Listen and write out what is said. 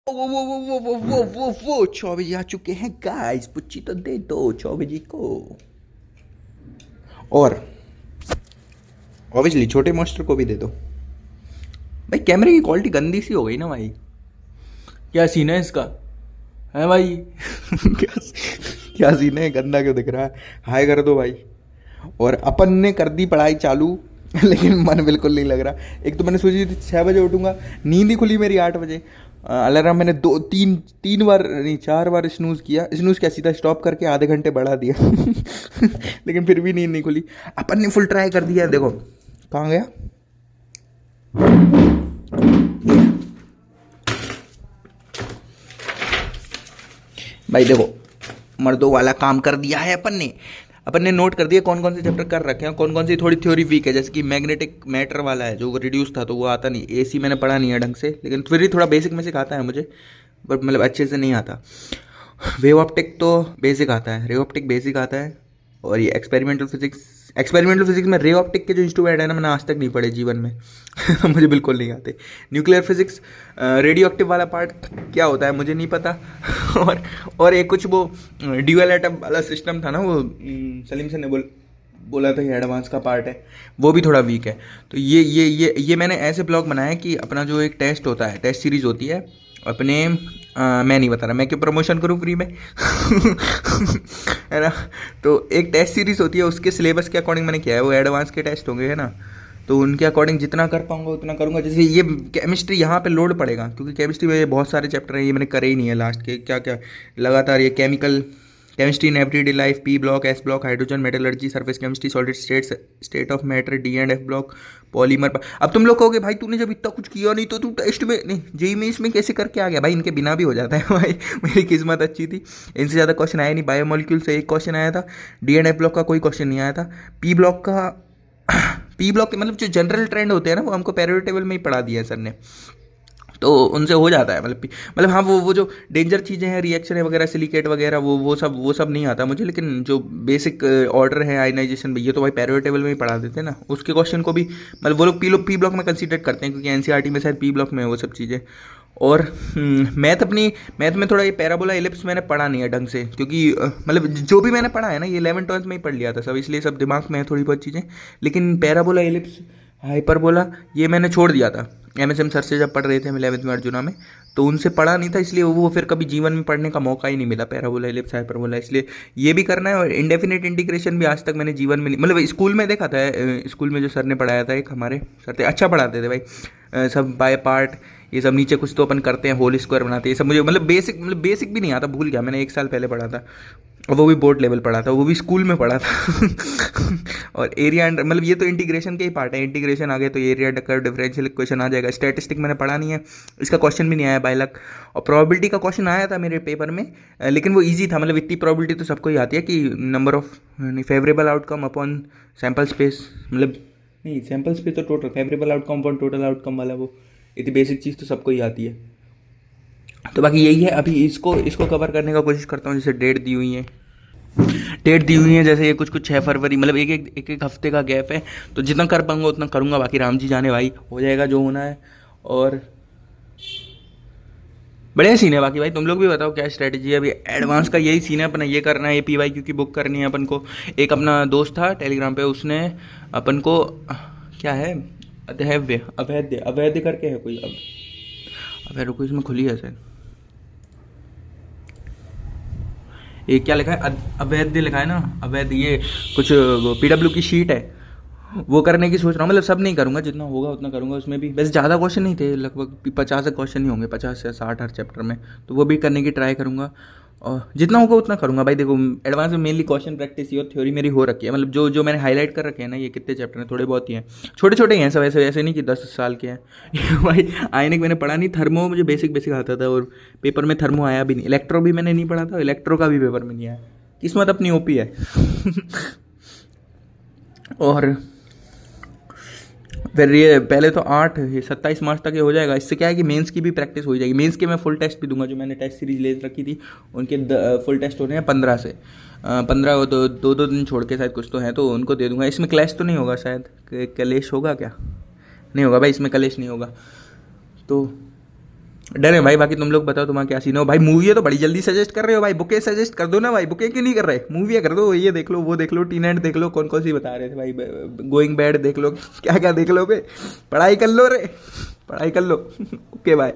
वो चौबे जी आ चुके हैं गाइस, पुच्ची तो दे दो चौबे जी को। और ऑब्वियसली छोटे मास्टर को भी दे दो भाई। कैमरे की क्वालिटी गंदी सी हो गई ना भाई। क्या सीन है इसका, है भाई? क्या क्या सीन है, गंदा क्यों दिख रहा है? हाय कर दो भाई। और अपन ने कर दी पढ़ाई चालू लेकिन मन बिल्कुल नहीं लग रहा। एक तो मैंने सोची थी 6 बजे उठूंगा, नींद ही खुली मेरी 8 बजे। अलार्म मैंने दो तीन तीन बार नहीं 4 बार स्नूज किया। स्नूज क्या, सीधा स्टॉप करके आधे घंटे बढ़ा दिया लेकिन फिर भी नींद नहीं खुली। अपन ने फुल ट्राई कर दिया। देखो कहाँ गया भाई। देखो मर्दों वाला काम कर दिया है अपन ने नोट कर दिया कौन कौन से चैप्टर कर रखे हैं, कौन कौन सी थोड़ी थ्योरी वीक है। जैसे कि मैग्नेटिक मैटर वाला है जो रिड्यूस था तो वो आता नहीं। एसी मैंने पढ़ा नहीं है ढंग से, लेकिन फिर भी थोड़ा बेसिक में आता है मुझे, बट मतलब अच्छे से नहीं आता। वेव ऑप्टिक तो बेसिक आता है, रे ऑप्टिक बेसिक आता है। और ये एक्सपेरिमेंटल फिजिक्स में रे ऑप्टिक के जो इंस्ट्रूमेंट है ना, मैंने आज तक नहीं पढ़े जीवन में मुझे बिल्कुल नहीं आते। न्यूक्लियर फिजिक्स, रेडियो एक्टिव वाला पार्ट क्या होता है मुझे नहीं पता और एक कुछ वो ड्यूअल एटम वाला सिस्टम था ना, वो सलीम सर ने बोला था ये एडवांस का पार्ट है, वो भी थोड़ा वीक है। तो ये मैंने ऐसे ब्लॉग बनाया कि अपना जो एक टेस्ट होता है, टेस्ट सीरीज होती है अपने, मैं नहीं बता रहा, मैं क्यों प्रमोशन करूँ फ्री में है ना। तो एक टेस्ट सीरीज होती है, उसके सिलेबस के अकॉर्डिंग मैंने किया है। वो एडवांस के टेस्ट होंगे है ना, तो उनके अकॉर्डिंग जितना कर पाऊंगा उतना करूंगा। जैसे ये केमिस्ट्री यहाँ पे लोड पड़ेगा, क्योंकि केमिस्ट्री में बहुत सारे चैप्टर हैं, ये मैंने करे ही नहीं है लास्ट के। क्या क्या लगातार ये chemistry in everyday life, P block, S block, hydrogen, metallurgy, surface chemistry, solid state of matter, D and F block, polymer. अब तुम लोग कहोगे भाई तूने जब इतना कुछ किया नहीं तो तू टेस्ट में नहीं, जेई में इसमें कैसे करके आ गया? भाई इनके बिना भी हो जाता है भाई। मेरी किस्मत अच्छी थी, इनसे ज़्यादा क्वेश्चन आया नहीं। बायोमोलिक्यूल से एक क्वेश्चन आया था, डी एंड एफ ब्लॉक का कोई क्वेश्चन नहीं आया था। पी ब्लॉक का पी ब्लॉक के मतलब जो जनरल ट्रेंड होते हैं ना, वो हमको पैरियोडिक टेबल में ही पढ़ा दिया है सर ने, तो उनसे हो जाता है। मतलब हाँ, वो जो डेंजर चीज़ें हैं, रिएक्शन है वगैरह, सिलिकेट वगैरह, वो सब नहीं आता मुझे। लेकिन जो बेसिक ऑर्डर है, आयनाइजेशन, ये तो भाई पैरियोडिक टेबल में ही पढ़ा देते हैं ना। उसके क्वेश्चन को भी मतलब वो लोग पी ब्लॉक में कंसीडर करते हैं, क्योंकि एनसीईआरटी में शायद पी ब्लॉक में है वो सब चीज़ें। और मैथ में थोड़ा ये पैराबोला इलिप्स मैंने पढ़ा नहीं है ढंग से, क्योंकि मतलब जो भी मैंने पढ़ा है ना, ये 11th-12th में ही पढ़ लिया था सब, इसलिए सब दिमाग में है थोड़ी बहुत चीज़ें। लेकिन पैराबोला इलिप्स, हाइपरबोला, ये मैंने छोड़ दिया था एमएसएम सर से जब पढ़ रहे थे हम 11th में अर्जुना में, तो उनसे पढ़ा नहीं था, इसलिए वो फिर कभी जीवन में पढ़ने का मौका ही नहीं मिला पैराबोला इलिप्स हाइपरबोला। इसलिए ये भी करना है। और इंडेफिनेट इंटीग्रेशन भी आज तक मैंने जीवन में नहीं, मतलब स्कूल में देखा था, स्कूल में जो सर ने पढ़ाया था, एक हमारे सर थे, अच्छा पढ़ाते थे भाई। सब बाय पार्ट, ये सब नीचे कुछ तो अपन करते हैं, होल स्क्वायर बनाते हैं, ये सब मुझे मतलब बेसिक भी नहीं आता, भूल गया मैंने, 1 साल पहले पढ़ा था। और वो भी बोर्ड लेवल पढ़ा था, वो भी स्कूल में पढ़ा था और एरिया एंड मतलब ये तो इंटीग्रेशन के ही पार्ट है। इंटीग्रेशन आ गया तो एरिया कर्व डिफरेंशियल इक्वेशन आ जाएगा। स्टैटिस्टिक मैंने पढ़ा नहीं है, इसका क्वेश्चन भी नहीं आया बाय लक। और प्रोबेबिलिटी का क्वेश्चन आया था मेरे पेपर में, लेकिन वो ईजी था। मतलब इतनी प्रोबेबिलिटी तो सबको ही आती है कि number of favourable outcome upon sample space, मतलब नहीं सैम्पल स्पेस तो total, favourable outcome upon total outcome वाला, वो इतनी बेसिक चीज़ तो सबको ही आती है। तो बाकी यही है, अभी इसको कवर करने का कोशिश करता हूँ। जैसे डेट दी हुई है, जैसे ये कुछ 6 फरवरी, मतलब एक हफ्ते का गैप है, तो जितना कर पाऊंगा उतना करूंगा। बाकी राम जी जाने भाई, हो जाएगा जो होना है। और बढ़िया सीन है। बाकी भाई तुम लोग भी बताओ क्या स्ट्रेटजी है। अभी एडवांस का यही सीन है, अपना ये करना है, APY की बुक करनी है अपन को। एक अपना दोस्त था टेलीग्राम पे, उसने अपन को क्या है, अवैध करके है कोई, अब रुको इसमें खुली है शायद, ये क्या लिखा है, अवैध लिखा है ना, अवैध, ये कुछ PW की शीट है, वो करने की सोच रहा हूँ। मतलब सब नहीं करूँगा, जितना होगा उतना करूँगा। उसमें भी वैसे ज़्यादा क्वेश्चन नहीं थे, लगभग 50 क्वेश्चन ही होंगे, 50 या 60 हर चैप्टर में, तो वो भी करने की ट्राई करूँगा। और जितना होगा उतना करूँगा भाई। देखो एडवांस में मेनली क्वेश्चन प्रैक्टिस ही और थ्योरी मेरी हो रखी है। मतलब जो मैंने हाईलाइट कर रखे हैं ना, ये कितने चैप्टर हैं, थोड़े बहुत ही हैं, छोटे छोटे ही हैं सब, ऐसे नहीं कि 10 साल के हैं भाई। आयनिक मैंने पढ़ा नहीं, थर्मो मुझे बेसिक आता था, और पेपर में थर्मो आया भी नहीं। इलेक्ट्रो भी मैंने नहीं पढ़ा था, इलेक्ट्रो का भी पेपर में नहीं आया, किस्मत अपनी OP है और फिर ये पहले तो 27 मार्च तक ये हो जाएगा। इससे क्या है कि मेंस की भी प्रैक्टिस हो जाएगी। मेंस के मैं फुल टेस्ट भी दूंगा, जो मैंने टेस्ट सीरीज ले रखी थी उनके फुल टेस्ट हो रहे हैं 15 से 15, तो 2 दिन छोड़ के शायद कुछ तो हैं, तो उनको दे दूंगा। इसमें क्लैश तो नहीं होगा शायद, कलेश होगा क्या? नहीं होगा भाई, इसमें कलेश नहीं होगा। तो डरे भाई। बाकी तुम लोग बताओ तुम्हारा क्या सीन हो भाई। मूवी है तो बड़ी जल्दी सजेस्ट कर रहे हो भाई, बुके सजेस्ट कर दो ना भाई, बुके क्यों नहीं कर रहे, मूवी कर दो, ये देख लो वो देख लो, टीनेंट देख लो, कौन कौन सी बता रहे थे भाई, गोइंग बैड देख लो, क्या क्या देख लोगे, पढ़ाई कर लो रे, पढ़ाई कर लो। Okay bye.